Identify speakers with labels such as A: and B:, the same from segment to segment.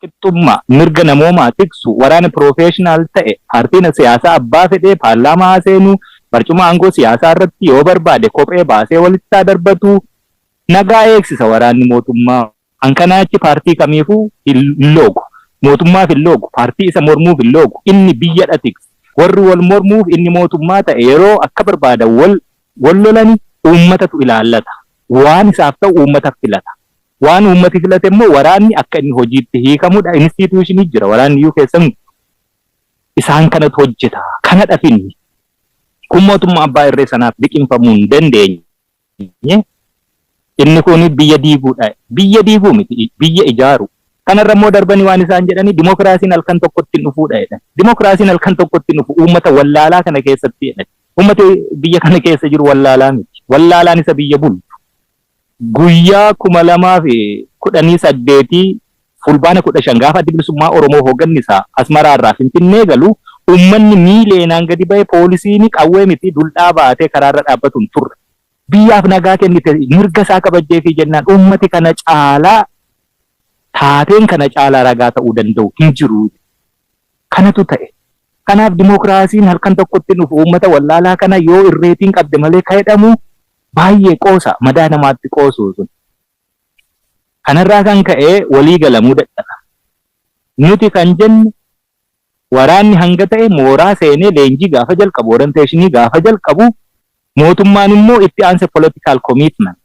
A: qixxummaa mirga namoomaa tiksu waraana professional ta'e paartiin siyaasaa abbaa fedhee paarlaamaa seenuu barcuma aangoo siyaasaa irratti yoo barbaade kophee baasee walitti darbatu nagaa eegsisa waraanni mootummaa. Hankanaachi paartii kamiifuu hin loogu. Mootummaaf hin loogu. Paartii isa mormuuf hin loogu. Inni biyya tiksa. Warri wal mormuuf inni mootummaa ta'e yeroo akka barbaada wal lolani uummatatu ilaallata. Waan isaaf ta'u uummataaf filata. Waan uummati filate immoo waraanni akka inni hojiitti hiikamudha. Instituushinii jira waraanni iyyuu keessan isaan kanatu hojjeta. Kana dhafinni. Kun mootummaa abbaa irree sanaaf liqinfamuu hin dandeenye. Inni kun biyya diiguudha. Biyya diiguu miti. Biyya ijaaru. Kanarra immoo darbanii waan isaan jedhanii dimokiraasiin halkan tokkotti dhufuudha jedhan. Dimokiraasiin halkan tokkotti dhufu uummata wallaalaa kana keessatti jedhan. Uummata biyya kana keessa jiru wallaalaa miti. Wallaalaan isa biyya bulchu. Guyyaa 2018 fulbaana 15 gaafa adda bilisummaa Oromoo hoogganni isaa Asmaraa irraa Finfinnee galu uummanni miileenaan gadi ba'e poolisiin qawwee miti duldhaa baatee karaarra dhaabbatuun turre. Biyyaaf nagaa kennite mirga isaa kabajjee fi jennaan uummati kana caalaa taateen kana caalaa ragaa ta'uu danda'u hin jiru. Kanatu ta'e. Kanaaf dimokiraasiin halkan tokkotti dhufu uummata wallaalaa kana yoo irreetiin qabde malee ka'edhamu baay'ee qoosa madaa namaatti qoosu sun. Kanarraa kan ka'e walii galamuu dadhaba. Nuti kan jennu waraanni hanga ta'e mooraa seenee leenjii gaafa jalqabu orienteeshinii gaafa jalqabu mootummaan immoo itti aanse political commitment.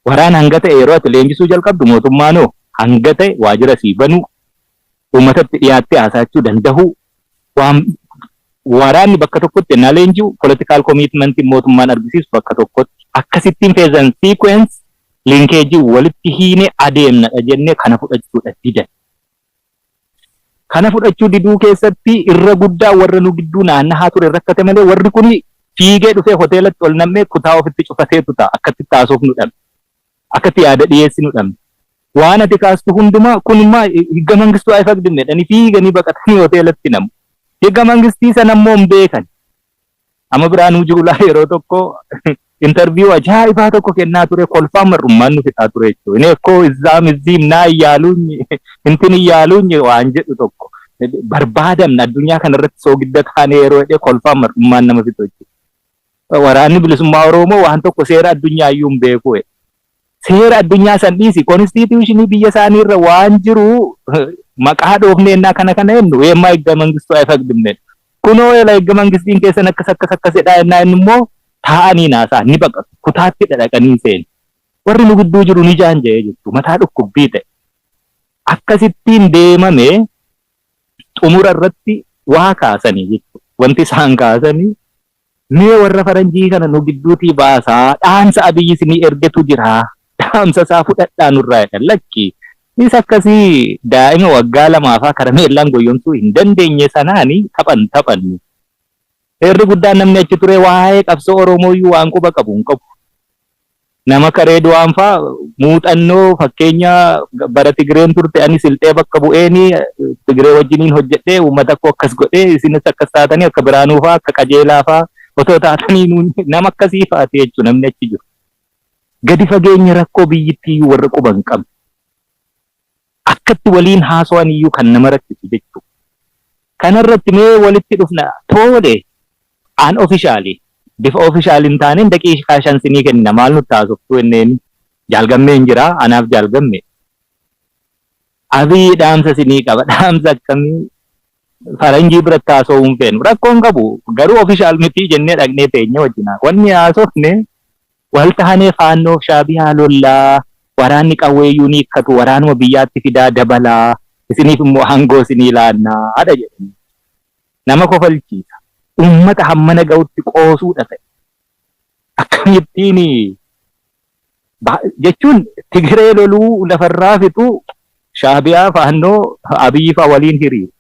A: Waraan hanga ta'e yeroo ati leenjisuu jalqabdu mootummaanoo hanga ta'e waajjira sii banuu uummatatti dhiyaattee haasa'achuu danda'u. Waraanni bakka tokkotti ennaa leenji'u political commitment mootummaan argisiisu bakka tokkotti akkasittiin feezan sequence linkeejii walitti hiine adeemnadha jennee kana fudhachuudha didan. Kana fudhachuu diduu keessatti irra guddaa warra nu gidduu naanna'aa ture rakkate malee warri kun fiigee dhufee hoteelatti ol nam'ee kutaa ofitti cufateetu ta'a akkatti taasuuf nu dhabne. Akkatti yaada dhiyeessi nu dhabne. Waan ati kaastu hundumaa kunimmaa higga mangistuu haa ifagdinne dhani fiiganii baqatanii hoteelatti namu. Higga mangistii sana immoo hin beekan. Amma Biraanuu Juulaa yeroo tokko interview ajaa'ibaa tokko kennaa ture kolfaa marrummaan nu fixaa ture jechuudha. Inni akkoo izzaam naa iyyaaluun hintin iyyaaluun waan jedhu tokko barbaadamna addunyaa kanarratti soogidda taanee yeroo jedhee kolfaa marrummaan nama fixu jechuudha. Waraanni bilisummaa Oromoo waan tokko seera addunyaa iyyuu hin beeku. Seera addunyaa san dhiisi konstituushinii biyya isaanii irra waan jiru maqaa dhoofneennaa kana jennu weemmaa higga mangistuu haa ifagdinne. Kunoo eela higga mangistiin keessan akkasidhaa ennaa inni immoo taa'anii naasaa ni baqatu kutaatti dhaqanii seenu. Warri nu gidduu jiru ni jaanja'ee jechuudha mataa dhukkubbii ta'e. Akkasittiin deemame xumura irratti waa kaasanii jechuudha. Wanti isaan kaasanii mee warra faranjii kana nu gidduutii baasaa dhaamsa Abiyyi isinii ergetu jira. Dhaamsa isaa fudhadhaa nurraa jedhan lakki. Is akkasii daa'ima waggaa lamaafaa karameellaan goyyomsuu hin dandeenye sanaanii taphannu. Heerri guddaan namni achi ture waa'ee qabsoo Oromooyyuu waan quba qabu hin qabu. Nama karee du'aanfaa muuxannoo fakkeenya bara Tigireen turte ani silxee bakka bu'eeni Tigiree wajjiniin hojjedhee uummata koo akkas godhee isinis akkas taatanii akka Biraanuufaa akka Qajeelaafaa otoo taatanii nama akkasii faati jechuudha namni achi jiru. Gadi fageenya rakkoo biyyittii warra quba hin qabne. Akkatti waliin haasawaan iyyuu kan nama rakkisu jechuudha. Kanarratti mee walitti dhufna toode an officially bifa official hin taaneen daqiiqaa 5 sinii kenna maal nutti haasoftu enneen jaalgammeen jira anaaf jaalgamme. Abii dhaamsa sinii qaba dhaamsa akkamii faranjii biratti haasawuu hin feenu rakkoon qabu garuu official miti jennee dhaqnee teenya wajjina wanni haasofne wal tahanee faannoof shaabiyaa lollaa waraanni qawweeyyuu ni hiikkatu waraanuma biyyaatti fidaa dabalaa isiniif immoo hangoo sinii laannaa haadha jedhanii nama kofalchiisa. Ummata hammana ga'utti qoosuudha ta'e. Akkamittiin jechuun Tigiree loluu lafarraa fixu shaabiyaa faannoo Abiyyi fa'aa waliin hiriiru.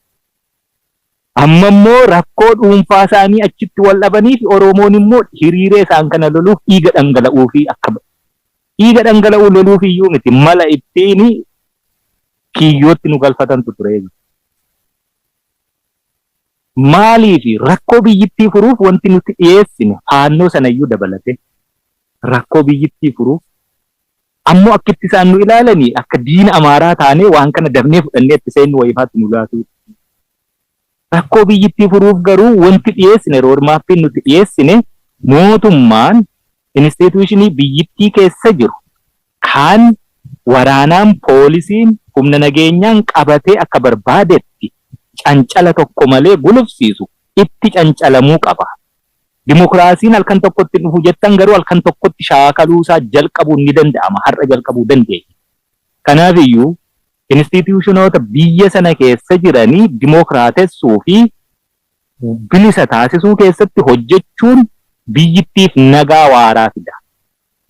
A: Amma immoo rakkoo dhuunfaa isaanii achitti wal dhabanii fi Oromoon immoo hiriiree isaan kana loluuf dhiiga dhangala'uu fi akka dhiiga dhangala'uu loluuf iyyuu miti mala ittiin kiyyootti nu galfatantu ture. Maaliif rakkoo biyyittii furuuf wanti nuti dhiyeessine faannoo sanayyuu dabalate rakkoo biyyittii furuuf ammoo akkitti isaan nu ilaalanii akka diina amaaraa taanee waan kana dabnee fudhannee itti seennu wayifaatti nu laatu. Rakkoo biyyittii furuuf garuu wanti dhiyeessine roodmaappiin nuti dhiyeessine mootummaan instituushinii biyyittii keessa jiru kan waraanaan poolisiin humna nageenyaan qabatee akka barbaadetti cancala tokko malee gulufsiisu itti cancalamuu qaba. Dimokiraasiin halkan tokkotti dhufu jettan garuu halkan tokkotti shaakaluusaa jalqabuu ni danda'ama. Har'a jalqabuu dandeenya. Kanaafiyyuu instituushinoota biyya sana keessa jiranii dimokiraatessuu fi bilisa taasisuu keessatti hojjechuun biyyittiif nagaa waaraa fida.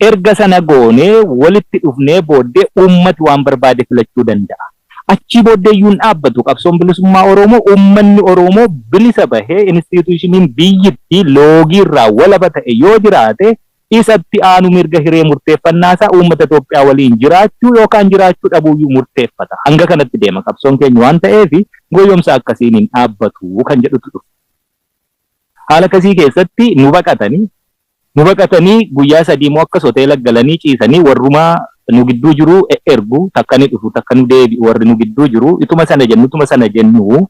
A: Erga sana goonee walitti dhufnee booddee uummati waan barbaade filachuu danda'a. Achi booddee iyyuu dhaabbatu qabsoon bilisummaa Oromoo uummanni Oromoo bilisa bahee instituushiniin biyyittii loogii irraa walaba ta'e yoo jiraate isatti aanu mirga hiree murteeffannaasaa uummata Itoophiyaa waliin jiraachuu yookaan jiraachuu dhabuuyyuu murteeffata. Hanga kanatti deema qabsoon keenya waan ta'eef goyyoomsa akkasiin hin dhaabbatu kan jedhutu dhufu. Haala akkasii keessatti nu baqatanii guyyaa sadii moo akkas hoteela galanii ciisanii warrumaa nu gidduu jiru ergu takka ni dhufu takka nu deebi'u warri nu gidduu jiru ituma sana jennu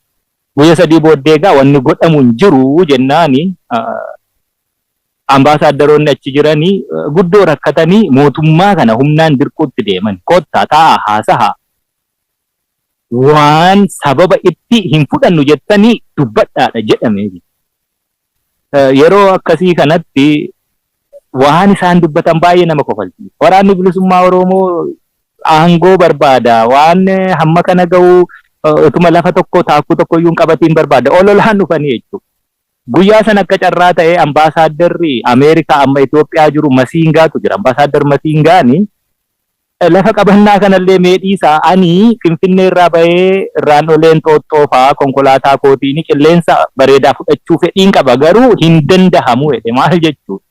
A: guyyaa sadii booddee egaa wanni godhamu hin jiru jennaani ambaasaaddoroonni achi jiranii guddoo rakkatanii mootummaa kana humnaan dirquutti deeman kottaa taa'aa haasahaa waan sababa itti hin fudhannu jettanii dubbadhaadha jedhame. Yeroo akkasii kanatti waan isaan dubbatan baay'ee nama kofalchiisa. Waraanni bilisummaa Oromoo aangoo barbaada waan hamma kana ga'u utuma lafa tokko taakkuu tokko iyyuu qabatiin barbaada ololaan dhufanii jechuudha. Guyyaa sana akka carraa ta'ee ambaasaadarri Ameerikaa amma Itoophiyaa jiru Masiingaatu jira. Ambaasaaddar Masiingaani lafa qabannaa kanallee meedhiisaa ani Finfinnee irraa bahee irraan oleen xooxxoofaa konkolaataa kootiin qilleensa bareedaa fudhachuu fedhiin qaba garuu hin danda'amu jedhe. Maal jechuudha?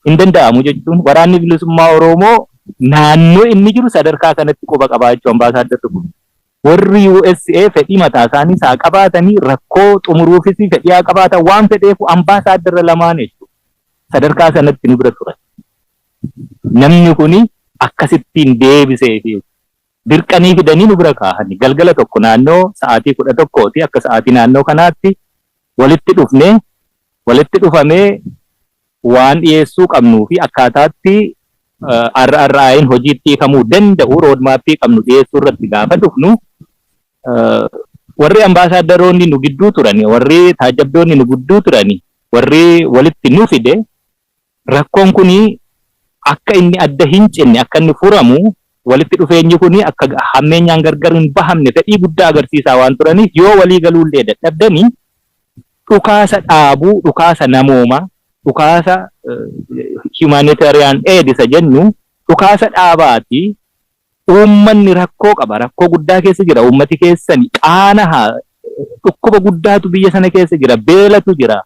A: Hin danda'amu jechuun waraanni bilisummaa Oromoo naannoo inni jiru sadarkaa kanatti quba qabaachuu ambaasaadarri kun. Warri USA fedhii mataa isaanii isaa qabaatanii rakkoo xumuruufis fedhii haa qabaatan waan fedheef ambaasaadarra lamaan jechuudha. Sadarkaa sanatti nu bira turan. Namni kuni akkasittiin deebisee fi dirqanii fidanii nu bira kaa'anii galgala tokko naannoo sa'aatii 11 akka sa'aatii naannoo kanaatti walitti dhufamee waan dhiyeessuu qabnuu fi akkaataatti arra'aayin hojiitti hiikamuu danda'u roodmaappii qabnu dhiyeessuu irratti gaafa dhufnu warri ambaasaaddoroonni nu gidduu turani warri taajabdoonni nu gidduu turani warri walitti nu fide rakkoon kuni akka inni adda hin cinne akka inni furamu walitti dhufeenyi kuni akka hammeenyaan gargar hin bahamne fedhii guddaa agarsiisaa waan turaniif yoo walii galuullee dadhabdanii dhukaasa dhaabuu dhukaasa namoomaa dhukaasa humanitarian aid isa jennu dhukaasa dhaabaati uummanni rakkoo qaba rakkoo guddaa keessa jira uummati keessani qaanaha dhukkuba guddaatu biyya sana keessa jira beelatu jira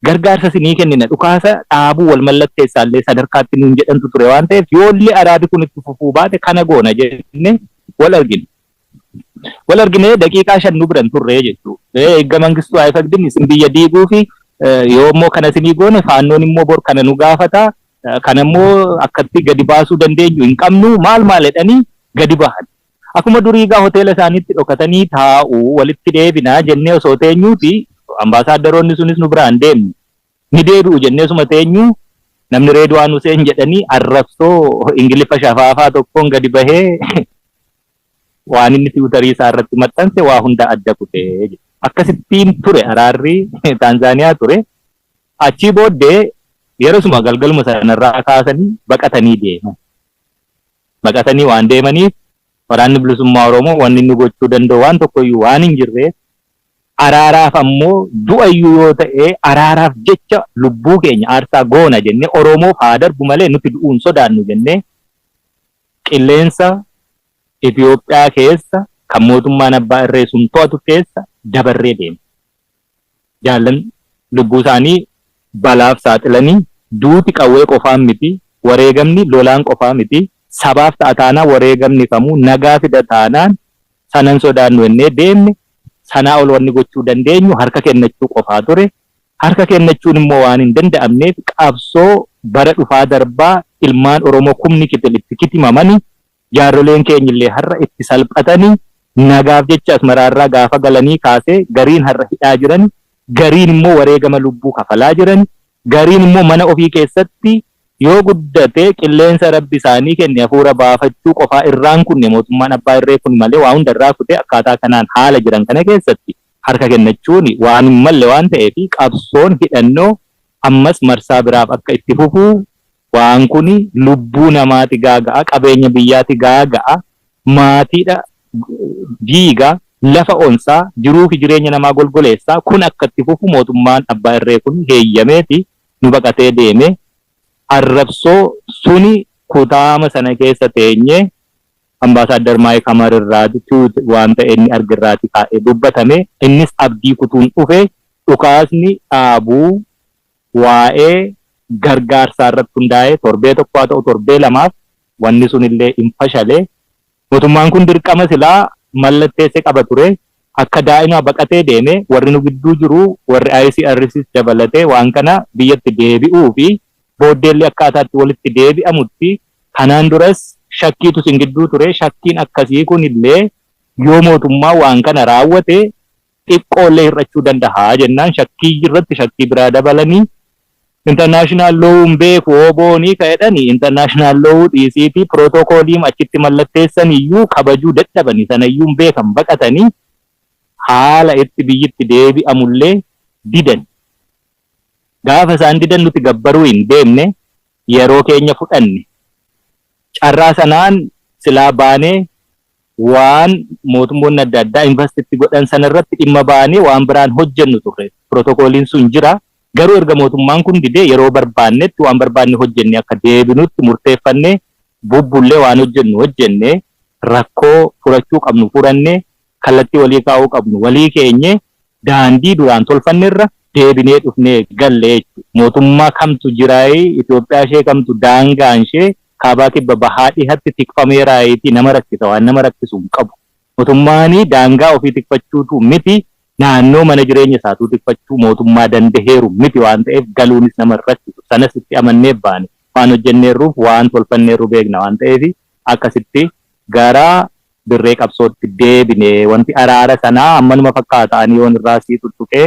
A: gargaarsa sinii kennina dhukaasa dhaabuu wal mallatteessaallee sadarkaatti nuun jedhantu ture waan ta'eef yoollee araadi kun itti fufuu baate kana goona jenne wal argine daqiiqaa 5 nu biran turre jechuudha. Eegga mangistuu Hayilasillaaseen isin biyya diiguu fi yoommoo kana sinii goone faannoon immoo bor kana nu gaafata kanammoo akkatti gadi baasuu dandeenyu hin qabnu maal jedhanii gadi bahan. Akkuma durii gaa hoteela isaaniitti dhokatanii taa'u walitti deebinaa jennee osoo teenyuuti ambaasaaddoroonni sunis nu biraan deemne ni deebi'u jennee suma teenyu namni Reedwaan Huseen jedhanii arrabsoo Ingiliffa shafaafaa tokkoon gadi bahee waan inni tiwutarii isaa irratti maxxanse waa hunda adda kutee akkasittiin ture araarri Taanzaaniyaa ture. Achii booddee yerosuma galgaluma sanarraa kaasanii baqatanii deeman. Baqatanii waan deemaniif waraanni bilisummaa Oromoo wanni inni gochuu danda'u waan tokkoyyuu waan hin jirreef araaraaf ammoo du'ayyuu yoo ta'e araaraaf jecha lubbuu keenya aarsaa goona jennee Oromoof haa darbu malee nuti du'uun sodaannu jennee qilleensa Itoophiyaa keessa kan mootummaan abbaa irree sun to'atu keessa dabarree deema. Jaallan lubbuu isaanii balaaf saaxilanii duuti qawwee qofaan miti wareegamni lolaan qofaa miti sabaaf taataanaa wareegamni kamuu nagaa fida taanaan sanan sodaannu jennee deemne sanaa ol wanni gochuu dandeenyu harka kennachuu qofaa ture. Harka kennachuun immoo waan hin danda'amneef qabsoo bara dhufaa darbaa ilmaan Oromoo kumni itti kitimamanii jaarroleen keenyillee har'a itti salphatanii nagaaf jecha asmaraarraa gaafa galanii kaasee gariin har'a hidhaa jiran, gariin immoo wareegama lubbuu kafalaa jiran, gariin immoo mana ofii keessatti yoo guddate qilleensa rabbi isaanii kenne hafuura baafachuu qofaa irraan kunne mootummaan abbaa irree kun malee waa hundarraa kutee akkaataa kanaan haala jiran kana keessatti harka kennachuun waan hin malle waan ta'eef qabsoon hidhannoo ammas marsaa biraaf akka itti fufuu waan kun lubbuu namaati gaaga'a, qabeenya biyyaati gaaga'a, maatiidha diiga, lafa onsaa, jiruu fi jireenya namaa golgoleessaa kun akka itti fufu mootummaan abbaa irree kun heeyyameeti nu baqatee deeme. Arrabsoo suni kutaama sana keessa teenye ambaasaadar Maayik Hamar irraati waan ta'e inni argirraati kaa'ee dubbatame. Innis abdii kutuun dhufe dhukaasni dhaabuu waa'ee gargaarsaa irratti hundaa'ee torbee tokko haa ta'u torbee lamaaf wanni sunillee hin fashale. Mootummaan kun dirqama silaa mallatteessee qaba ture. Akka daa'ima baqatee deeme warri nu gidduu jiru warri ICRCs dabalatee waan kana biyyatti deebi'uu fi booddeelli akkaataatti walitti deebi'amutti kanaan duras shakkiitu sin gidduu ture. Shakkiin akkasii kunillee yoo mootummaa waan kana raawwate xiqqoollee hir'achuu danda'a jennaan shakkii irratti shakkii biraa dabalanii international lawuun beeku oboonii ka'edhanii international lawu dhiisiitii pirootokooliin achitti mallatteessan iyyuu kabajuu dadhabanii sanayyuun beekan baqatanii haala itti biyyitti deebi'amullee didan. Gaafa isaan didan nuti gabbaruu hin deemne yeroo keenya fudhanne carraa sanaan silaa baanee waan mootummoonni adda addaa investitti godhan sanarratti dhimma baanee waan biraan hojjennu turre. Pirootokooliin sun jira. Garuu erga mootummaan kun didee yeroo barbaannetti waan barbaanne hojjenne akka deebinutti murteeffannee bubbullee waan hojjennu hojjenne rakkoo furachuu qabnu furanne kallattii walii kaa'uu qabnu walii keenye daandii duraan tolfannerra deebinee dhufnee galle jechuudha. Mootummaa kamtu jiraayii Itoophiyaa ishee kamtu daangaan ishee kaabaa kibba bahaa dhihatti tikfameeraayitii nama rakkisa waan nama rakkisu hin qabu. Mootummaanii daangaa ofii tikfachuutu miti naannoo mana jireenya isaatuu tikfachuu mootummaa dandaheeru miti waan ta'eef galuunis nama rakkisu. Sanas itti amannee baane waan hojjenneerruuf waan tolfanneerru beekna waan ta'eef akkasitti gara dirree qabsootti deebine wanti araara sanaa ammanuma fakkaata'anii yoon irraa sii tuttuqee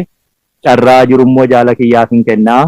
A: carraa jirummoo jaala kiyyaaf hin kennaa.